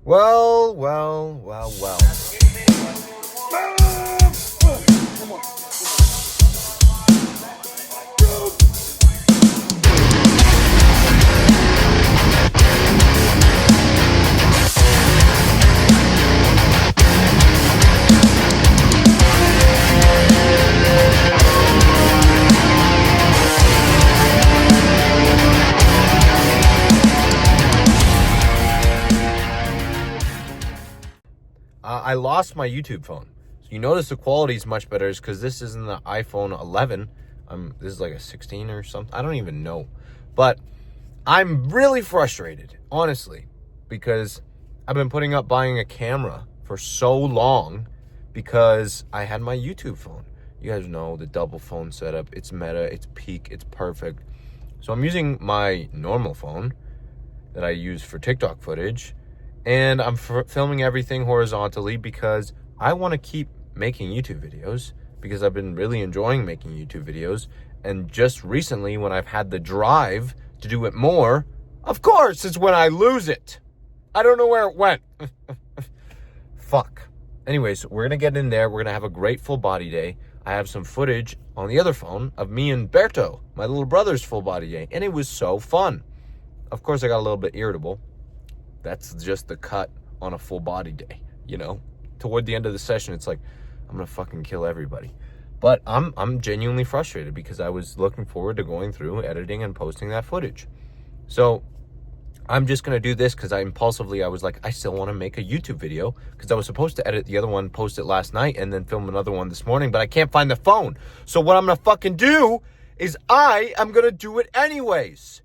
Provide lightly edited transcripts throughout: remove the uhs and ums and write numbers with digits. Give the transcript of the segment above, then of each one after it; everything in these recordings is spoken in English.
Well, well, well, well. I lost my YouTube phone. So you notice the quality is much better, is because this isn't the iPhone 11. This is like a 16 or something. I don't even know. But I'm really frustrated, honestly, because I've been putting up buying a camera for so long because I had my YouTube phone. You guys know the double phone setup. It's meta, it's peak, it's perfect. So I'm using my normal phone that I use for TikTok footage, and I'm filming everything horizontally because I want to keep making YouTube videos because I've been really enjoying making YouTube videos. And just recently, when I've had the drive to do it more, of course, it's when I lose it. I don't know where it went. Fuck. Anyways, we're going to get in there. We're going to have a great full body day. I have some footage on the other phone of me and Berto, my little brother's full body day, and it was so fun. Of course, I got a little bit irritable. That's just the cut on a full body day, you know? Toward the end of the session, it's like, I'm gonna fucking kill everybody. But I'm genuinely frustrated because I was looking forward to going through, editing, and posting that footage. So I'm just gonna do this because I was like, I still want to make a YouTube video because I was supposed to edit the other one, post it last night, and then film another one this morning, but I can't find the phone. So what I'm gonna fucking do is I am gonna do it anyways.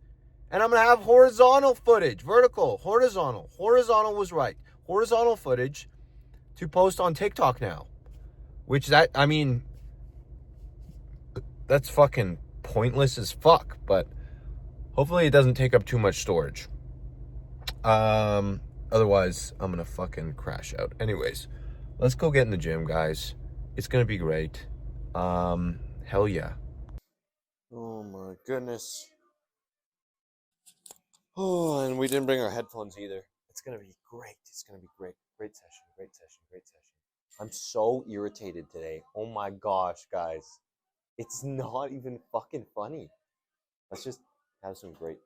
And I'm going to have horizontal footage, horizontal. Horizontal was right. Horizontal footage to post on TikTok now. That's fucking pointless as fuck. But hopefully it doesn't take up too much storage. Otherwise, I'm going to fucking crash out. Anyways, let's go get in the gym, guys. It's going to be great. Hell yeah. Oh my goodness. Oh, and we didn't bring our headphones either. It's going to be great. It's going to be great. Great session. Great session. Great session. I'm so irritated today. Oh my gosh, guys. It's not even fucking funny. Let's just have some great.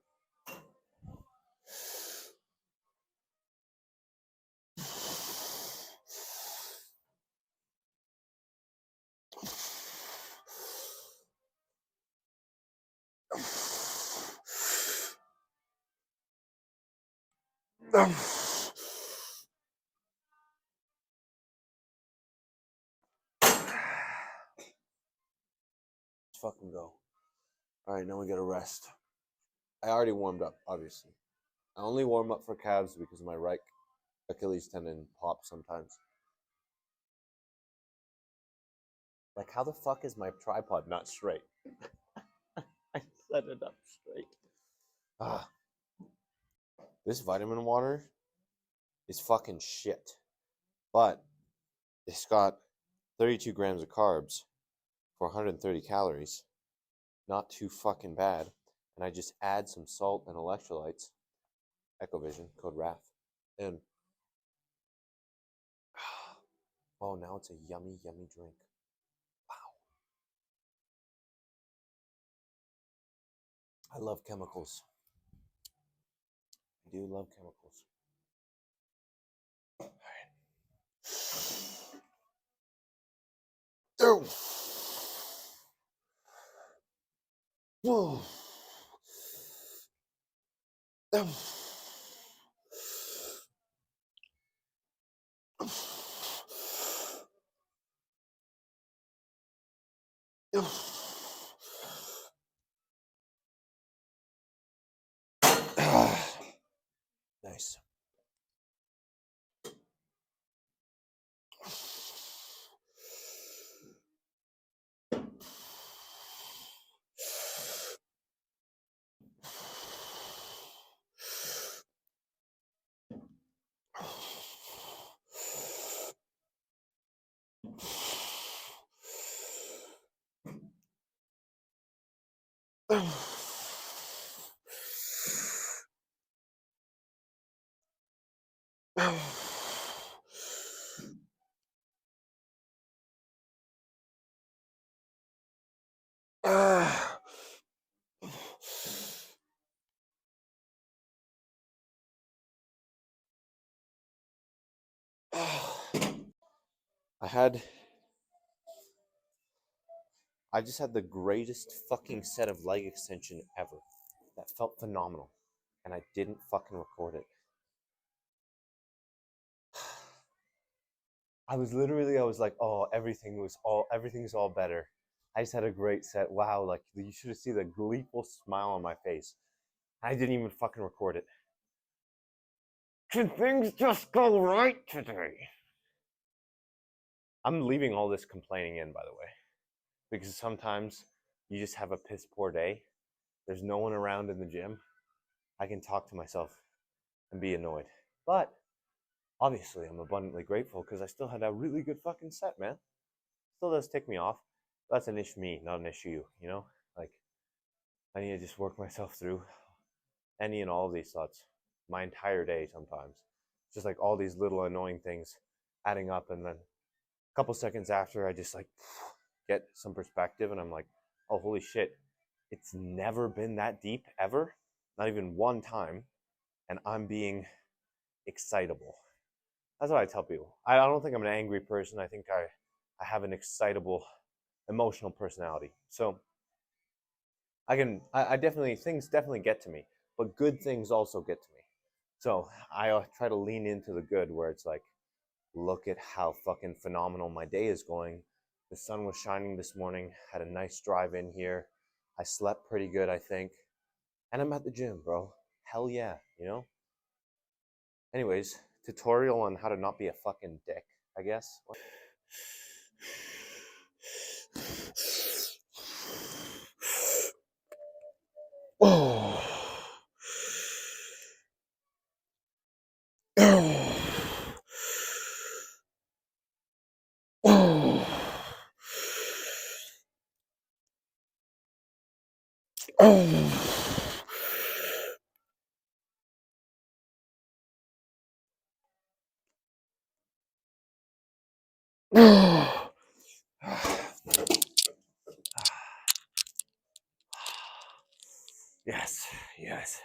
Fucking go. All right, now we gotta rest. I already warmed up, obviously. I only warm up for calves because my right Achilles tendon pops sometimes. Like, how the fuck is my tripod not straight? I set it up straight. Ah, this vitamin water is fucking shit. But it's got 32 grams of carbs for 130 calories. Not too fucking bad. And I just add some salt and electrolytes. Ecovision, code RAF. And oh, now it's a yummy, yummy drink. Wow. I love chemicals. I do love chemicals. All right. Oh. Whoa. Oh. Nice. I just had the greatest fucking set of leg extension ever. That felt phenomenal. And I didn't fucking record it. I was like, oh, everything's all better. I just had a great set. Wow, like you should have seen the gleeful smile on my face. I didn't even fucking record it. Can things just go right today? I'm leaving all this complaining in, by the way, because sometimes you just have a piss poor day. There's no one around in the gym. I can talk to myself and be annoyed. But obviously, I'm abundantly grateful because I still had a really good fucking set, man. Still does tick me off. That's an issue me, not an issue, you know? Like, I need to just work myself through any and all of these thoughts my entire day sometimes. Just like all these little annoying things adding up, and then a couple seconds after, I just like get some perspective, and I'm like, oh, holy shit, it's never been that deep ever, not even one time, and I'm being excitable. That's what I tell people. I don't think I'm an angry person. I think I have an excitable, emotional personality. So I definitely, things definitely get to me, but good things also get to me. So I try to lean into the good, where it's like, look at how fucking phenomenal my day is going. The sun was shining this morning, had a nice drive in here. I slept pretty good, I think. And I'm at the gym, bro. Hell yeah, you know? Anyways, tutorial on how to not be a fucking dick, I guess. Oh. Oh. Oh. Oh. Oh. Yes, yes.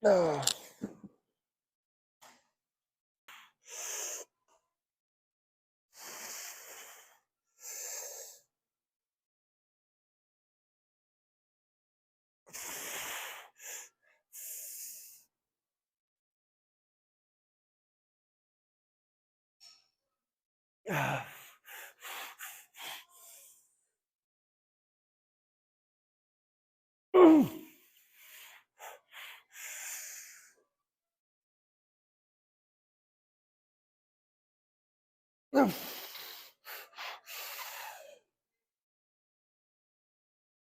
No.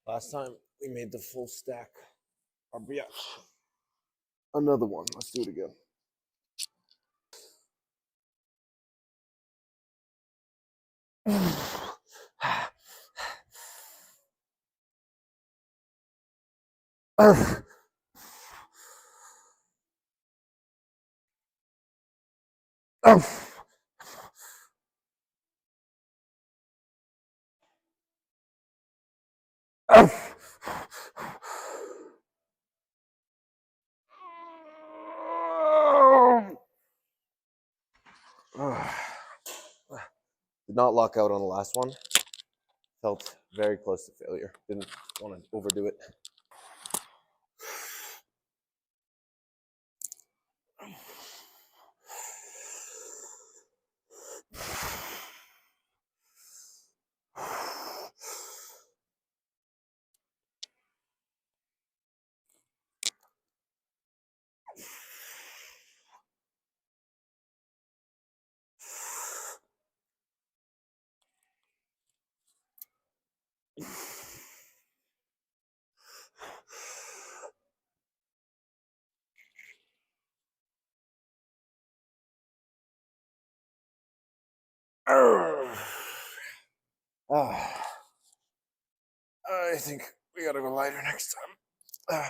Last time we made the full stack. RBF. Another one. Let's do it again. Did not lock out on the last one. Felt very close to failure. Didn't want to overdo it. I think we gotta go lighter next time.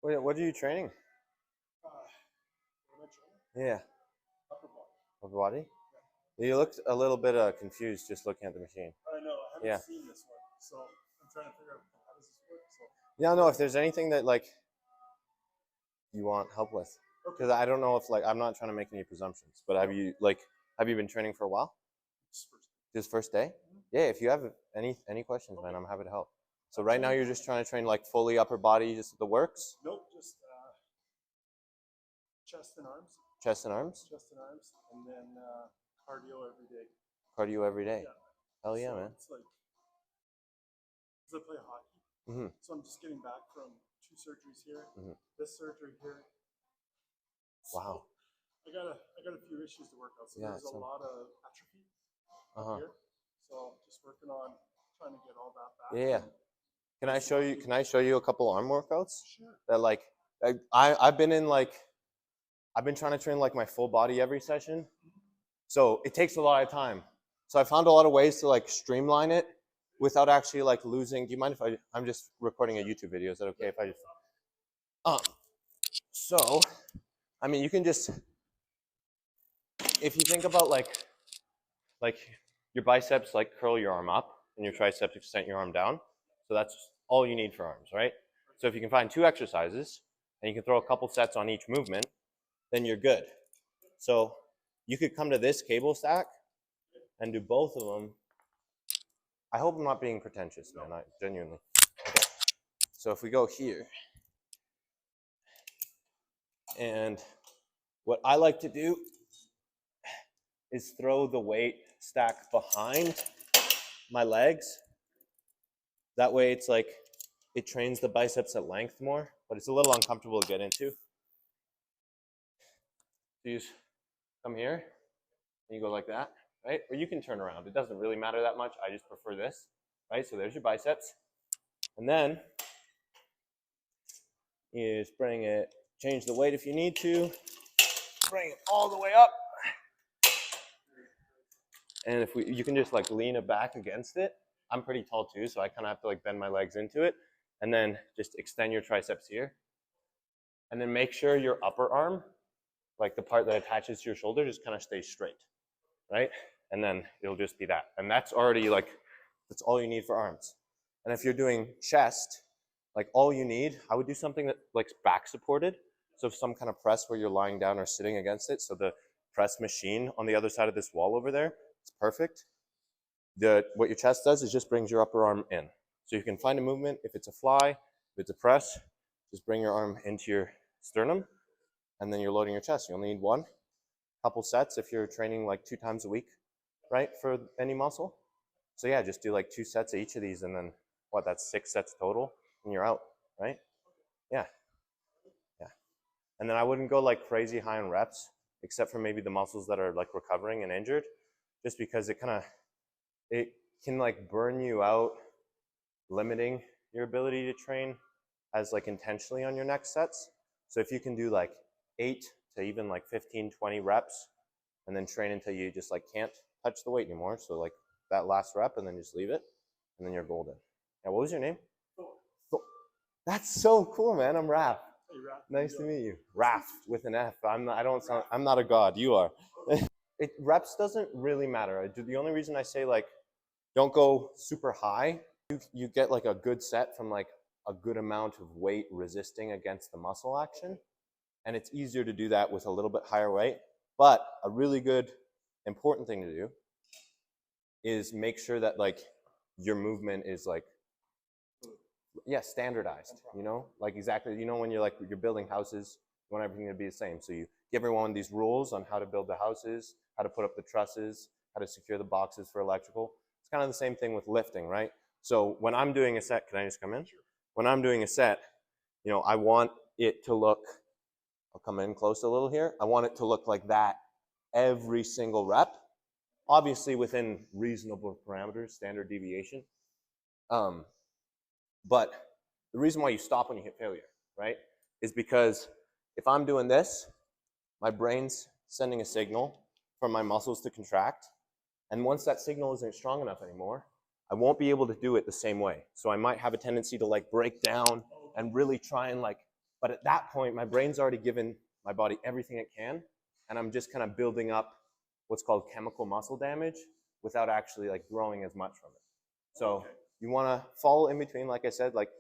Wait, what are you training? Yeah. Upper body? You looked a little bit confused just looking at the machine. I know. I haven't seen this one, so I'm trying to figure out how does this work. So. Yeah, no. If there's anything that like you want help with, because I don't know if like I'm not trying to make any presumptions, but have you been training for a while? Just first day? Yeah. If you have any questions, man, I'm happy to help. So right now you're just trying to train like fully upper body, just the works. Nope, just chest and arms. Chest and arms. Chest and arms, and then cardio every day. Cardio every day. Yeah. Hell yeah, so man. It's like, because I play hockey, so I'm just getting back from 2 surgeries here. This surgery here. So wow. I got a few issues to work out. So there's a lot of atrophy here. So just working on trying to get all that back. Yeah. Can I show you a couple arm workouts? Sure. That like I've been trying to train like my full body every session. So it takes a lot of time. So I found a lot of ways to like streamline it without actually like losing. Do you mind if I'm just recording a YouTube video? Is that okay if I just so I mean you can just, if you think about like your biceps, like curl your arm up and your triceps extend your arm down. So that's all you need for arms, right? So if you can find 2 exercises and you can throw a couple sets on each movement, then you're good. So you could come to this cable stack and do both of them. I hope I'm not being pretentious, man. I genuinely. Okay. So if we go here, and what I like to do is throw the weight stack behind my legs. That way it's like, it trains the biceps at length more, but it's a little uncomfortable to get into. So you just come here, and you go like that, right? Or you can turn around. It doesn't really matter that much. I just prefer this, right? So there's your biceps. And then you just bring it, change the weight if you need to, bring it all the way up. And if you can just like lean it back against it. I'm pretty tall too, so I kind of have to like bend my legs into it. And then just extend your triceps here. And then make sure your upper arm, like the part that attaches to your shoulder, just kind of stays straight, right? And then it'll just be that. And that's already like, that's all you need for arms. And if you're doing chest, like all you need, I would do something that like back supported. So some kind of press where you're lying down or sitting against it. So the press machine on the other side of this wall over there, it's perfect. What your chest does is just brings your upper arm in. So you can find a movement. If it's a fly, if it's a press, just bring your arm into your sternum, and then you're loading your chest. You only need 1, couple sets if you're training like 2 times a week, right, for any muscle. So yeah, just do like 2 sets of each of these, and then what, that's 6 sets total, and you're out, right? Yeah. And then I wouldn't go like crazy high in reps, except for maybe the muscles that are like recovering and injured, just because it can like burn you out, limiting your ability to train as like intentionally on your next sets. So if you can do like 8 to even like 15, 20 reps, and then train until you just like can't touch the weight anymore. So like that last rep, and then just leave it, and then you're golden. Yeah, what was your name? Thor. That's so cool, man. I'm Raph. Hey, Raph. Nice to meet you. Raph with an F. I'm not a god. You are. Reps doesn't really matter. The only reason I say like don't go super high, you get like a good set from like a good amount of weight resisting against the muscle action. And it's easier to do that with a little bit higher weight. But a really good, important thing to do is make sure that like your movement is like, yeah, standardized, you know, like exactly, you know, when you're building houses, you want everything to be the same. So you give everyone these rules on how to build the houses, how to put up the trusses, how to secure the boxes for electrical. It's kind of the same thing with lifting, right? So when I'm doing a set, can I just come in? When I'm doing a set, you know, I want it to look, I'll come in close a little here. I want it to look like that every single rep, obviously within reasonable parameters, standard deviation. But the reason why you stop when you hit failure, right, is because if I'm doing this, my brain's sending a signal for my muscles to contract. And once that signal isn't strong enough anymore, I won't be able to do it the same way. So I might have a tendency to like break down and really try and like, but at that point, my brain's already given my body everything it can. And I'm just kind of building up what's called chemical muscle damage without actually like growing as much from it. So you want to fall in between, like I said, like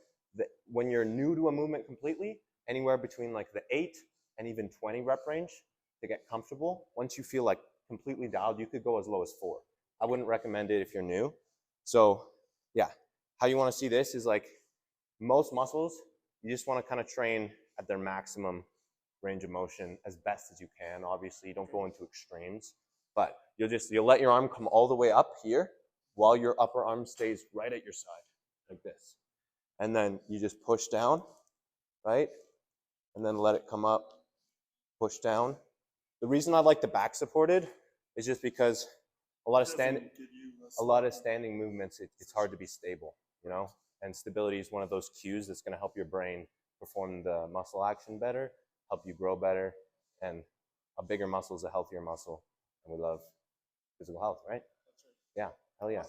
when you're new to a movement completely, anywhere between like the 8 and even 20 rep range to get comfortable. Once you feel like completely dialed, you could go as low as 4. I wouldn't recommend it if you're new. So yeah, how you want to see this is like most muscles, you just want to kind of train at their maximum range of motion as best as you can. Obviously, you don't go into extremes, but you'll let your arm come all the way up here while your upper arm stays right at your side, like this. And then you just push down, right? And then let it come up, push down. The reason I like the back supported is just because a lot of standing movements, it's hard to be stable, you know? And stability is one of those cues that's going to help your brain perform the muscle action better, help you grow better, and a bigger muscle is a healthier muscle, and we love physical health, right? Yeah, hell yeah.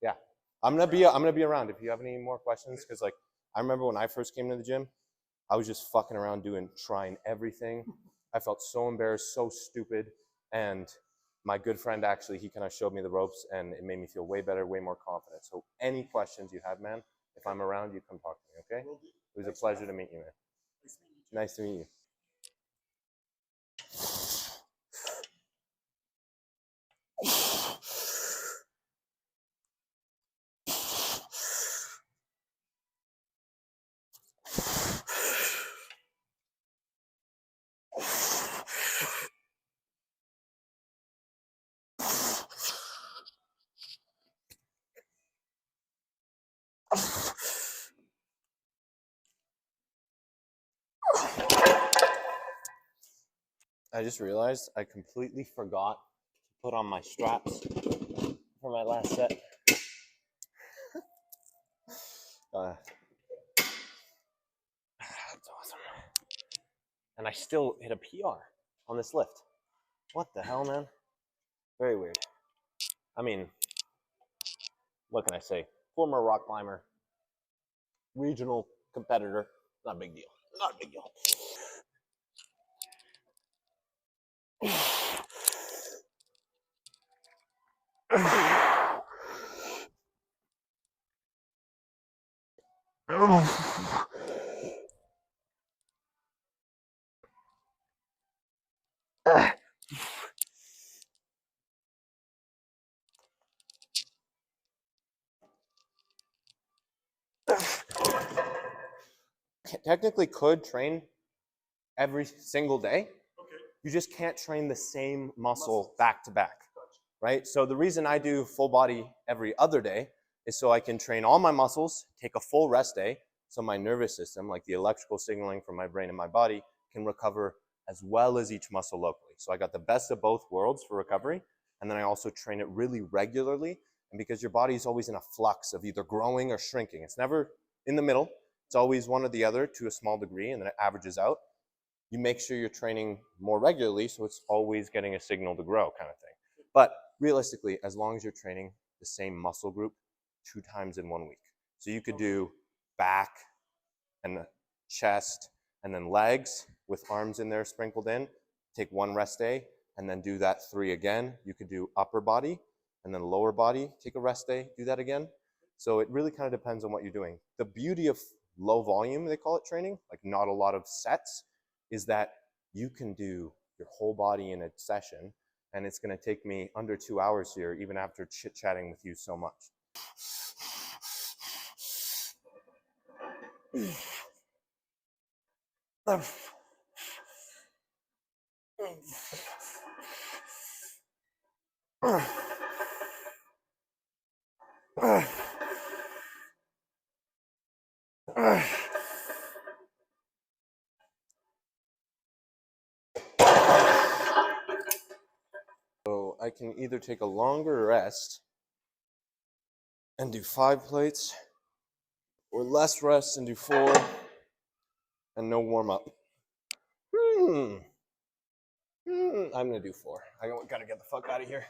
Yeah, I'm gonna be around if you have any more questions, because like I remember when I first came to the gym, I was just fucking around trying everything. I felt so embarrassed, so stupid, and my good friend actually, he kind of showed me the ropes, and it made me feel way better, way more confident. So any questions you have, man, If I'm around, you come talk to me, okay? Will do. It was a pleasure to meet you, man. Nice to meet you. Nice to meet you. I just realized I completely forgot to put on my straps for my last set. That's awesome. And I still hit a PR on this lift. What the hell, man? Very weird. I mean, what can I say? Former rock climber, regional competitor. Not a big deal. Not a big deal. Technically could train every single day. Okay. You just can't train the same muscle back to back, right? So the reason I do full body every other day is so I can train all my muscles, take a full rest day, so my nervous system, like the electrical signaling from my brain and my body, can recover as well as each muscle locally. So I got the best of both worlds for recovery, and then I also train it really regularly. And because your body is always in a flux of either growing or shrinking, it's never in the middle. It's always one or the other to a small degree, and then it averages out. You make sure you're training more regularly, so it's always getting a signal to grow kind of thing. But realistically, as long as you're training the same muscle group 2 times in 1 week. So you could do back and chest and then legs with arms in there sprinkled in, take 1 rest day, and then do that 3 again. You could do upper body and then lower body, take a rest day, do that again. So it really kind of depends on what you're doing. The beauty of low volume, they call it training, like not a lot of sets, is that you can do your whole body in a session, and it's going to take me under 2 hours here, even after chit-chatting with you so much. So I can either take a longer rest and do 5 plates, or less rest and do 4 and no warm up. I'm gonna do 4. I gotta get the fuck out of here.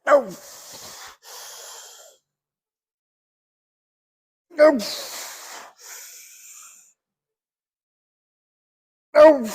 No. No. No.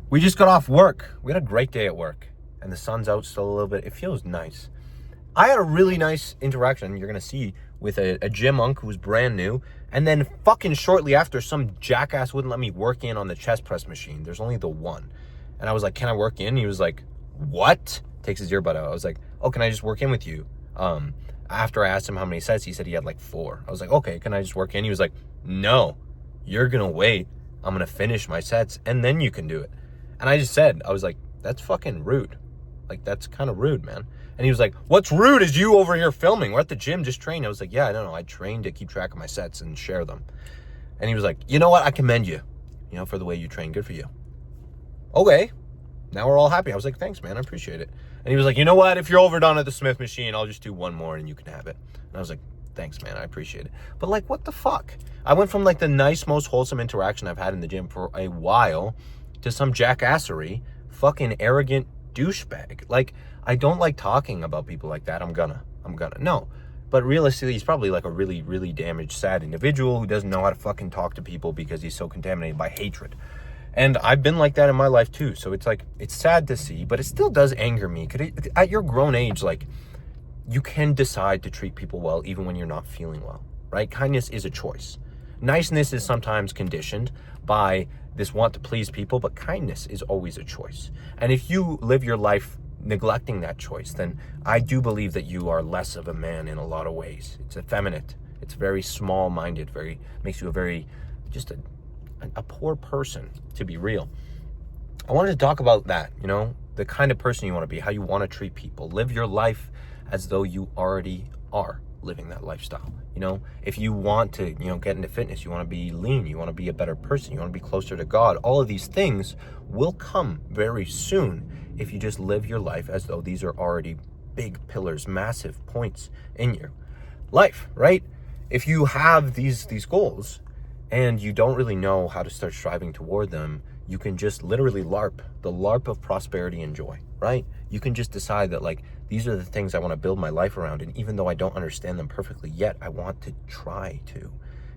We just got off work. We had a great day at work. And the sun's out still a little bit. It feels nice. I had a really nice interaction, you're going to see, with a gym monk who's brand new. And then fucking shortly after, some jackass wouldn't let me work in on the chest press machine. There's only the one. And I was like, can I work in? He was like, what? Takes his earbud out. I was like, oh, can I just work in with you? After I asked him how many sets, he said he had like 4. I was like, okay, can I just work in? He was like, no, you're going to wait. I'm going to finish my sets and then you can do it. And I just said, I was like, that's fucking rude. Like, that's kind of rude, man. And he was like, what's rude is you over here filming. We're at the gym just training. I was like, yeah, I don't know. I train to keep track of my sets and share them. And he was like, you know what? I commend you, for the way you train. Good for you. Okay. Now we're all happy. I was like, thanks, man. I appreciate it. And he was like, you know what? If you're overdone at the Smith machine, I'll just do one more and you can have it. And I was like, thanks, man. I appreciate it. But like, what the fuck? I went from like the nice, most wholesome interaction I've had in the gym for a while to some jackassery, fucking arrogant douchebag. Like, I don't like talking about people like that. I'm gonna. No. But realistically, he's probably like a really, really damaged, sad individual who doesn't know how to fucking talk to people because he's so contaminated by hatred. And I've been like that in my life too. So it's like, it's sad to see, but it still does anger me. At your grown age, like, you can decide to treat people well even when you're not feeling well, right? Kindness is a choice. Niceness is sometimes conditioned by this want to please people, but kindness is always a choice. And if you live your life neglecting that choice, then I do believe that you are less of a man in a lot of ways. It's effeminate. It's very small-minded, makes you a very, just a poor person, to be real. I wanted to talk about that, the kind of person you want to be, how you want to treat people. Live your life as though you already are living that lifestyle. If you want to, get into fitness, you want to be lean, you want to be a better person, you want to be closer to God, all of these things will come very soon if you just live your life as though these are already big pillars, massive points in your life, right? If you have these goals and you don't really know how to start striving toward them, you can just literally LARP, the LARP of prosperity and joy, right? You can just decide that, like, these are the things I want to build my life around. And even though I don't understand them perfectly yet, I want to try to.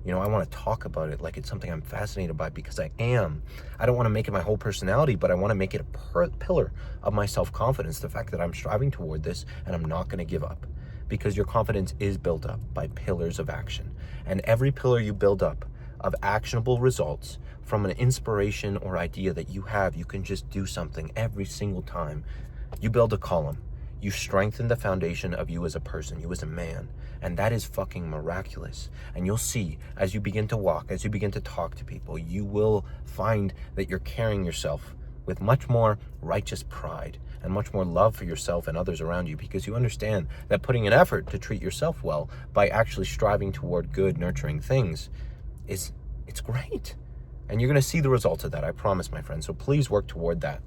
I want to talk about it like it's something I'm fascinated by, because I am. I don't want to make it my whole personality, but I want to make it a pillar of my self-confidence, the fact that I'm striving toward this and I'm not going to give up. Because your confidence is built up by pillars of action. And every pillar you build up of actionable results from an inspiration or idea that you have, you can just do something every single time. You build a column. You strengthen the foundation of you as a person, you as a man. And that is fucking miraculous. And you'll see, as you begin to walk, as you begin to talk to people, you will find that you're carrying yourself with much more righteous pride and much more love for yourself and others around you, because you understand that putting an effort to treat yourself well by actually striving toward good, nurturing things it's great. And you're going to see the results of that, I promise, my friend. So please work toward that.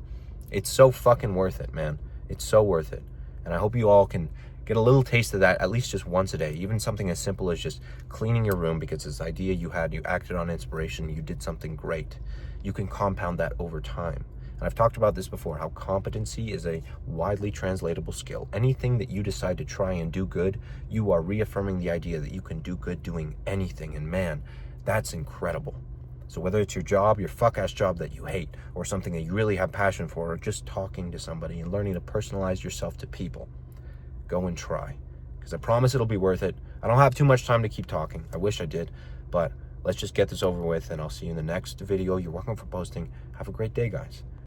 It's so fucking worth it, man. It's so worth it. And I hope you all can get a little taste of that at least just once a day, even something as simple as just cleaning your room because this idea you had, you acted on inspiration, you did something great. You can compound that over time. And I've talked about this before, how competency is a widely translatable skill. Anything that you decide to try and do good, you are reaffirming the idea that you can do good doing anything. And man, that's incredible. So whether it's your job, your fuck-ass job that you hate, or something that you really have passion for, or just talking to somebody and learning to personalize yourself to people, go and try. Because I promise it'll be worth it. I don't have too much time to keep talking. I wish I did. But let's just get this over with, and I'll see you in the next video. You're welcome for posting. Have a great day, guys.